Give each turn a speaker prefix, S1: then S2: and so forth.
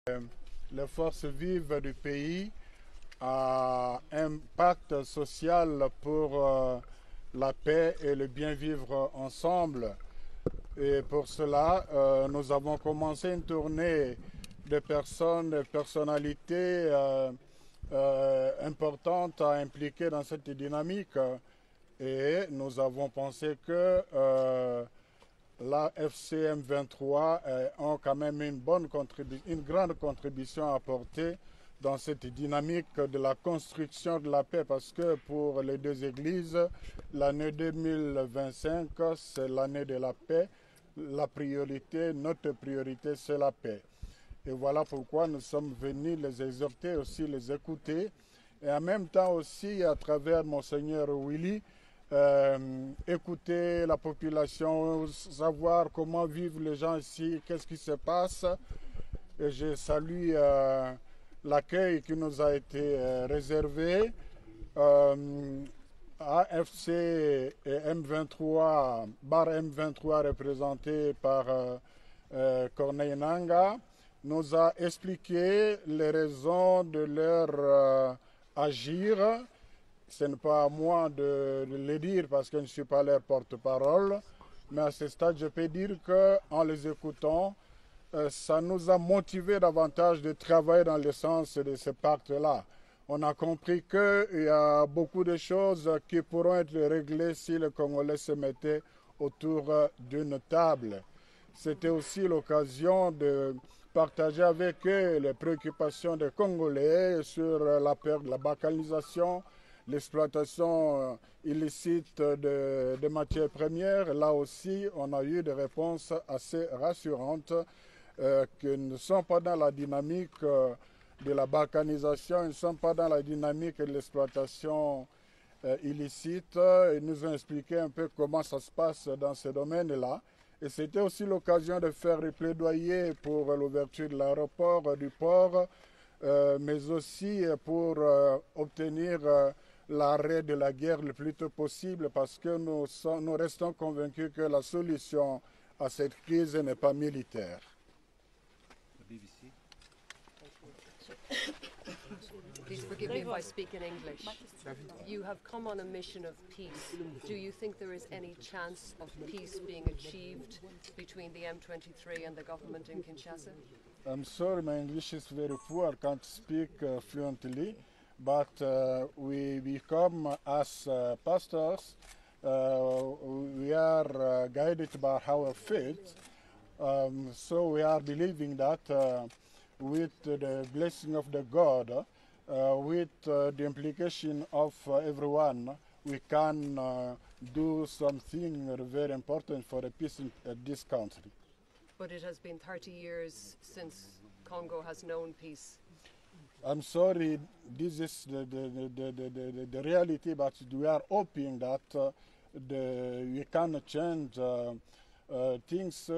S1: Les forces vives du pays a un pacte social pour la paix et le bien vivre ensemble. Et pour cela, nous avons commencé une tournée de personnes, de personnalités importantes à impliquer dans cette dynamique. Et nous avons pensé que la FCM 23 ont quand même une grande contribution à apporter dans cette dynamique de la construction de la paix, parce que pour les deux églises, l'année 2025, c'est l'année de la paix. La priorité, notre priorité, c'est la paix. Et voilà pourquoi nous sommes venus les exhorter, aussi les écouter, et en même temps aussi, à travers Monseigneur Willy, écouter la population, savoir comment vivent les gens ici, qu'est-ce qui se passe. Et je salue l'accueil qui nous a été réservé. AFC et M23, bar M23 représenté par Corneille Nanga, nous a expliqué les raisons de leur agir. Ce n'est pas à moi de le dire parce que je ne suis pas leur porte-parole, mais à ce stade, je peux dire qu'en les écoutant, ça nous a motivé davantage de travailler dans le sens de ce pacte-là. On a compris qu'il y a beaucoup de choses qui pourront être réglées si les Congolais se mettaient autour d'une table. C'était aussi l'occasion de partager avec eux les préoccupations des Congolais sur la perte de la balkanisation, l'exploitation illicite de matières premières. Là aussi, on a eu des réponses assez rassurantes qui ne sont pas dans la dynamique de la balkanisation, ils ne sont pas dans la dynamique de l'exploitation illicite. Ils nous ont expliqué un peu comment ça se passe dans ce domaine-là. Et c'était aussi l'occasion de faire des plaidoyers pour l'ouverture de l'aéroport, du port, mais aussi pour obtenir l'arrêt de la guerre le plus tôt possible, parce que nous restons convaincus que la solution à cette crise n'est pas militaire.
S2: Please forgive me if I speak in English. You have come on a mission of peace. Do you think there is any chance of peace being achieved between the M23 and the government in Kinshasa?
S1: I'm sorry, my English is very poor. I can't speak fluently, but we come as pastors. We are guided by our faith. So we are believing that with the blessing of the God, with the implication of everyone, we can do something very important for the peace in this country.
S2: But it has been 30 years since Congo has known peace.
S1: I'm sorry, this is the reality, but we are hoping that we can change things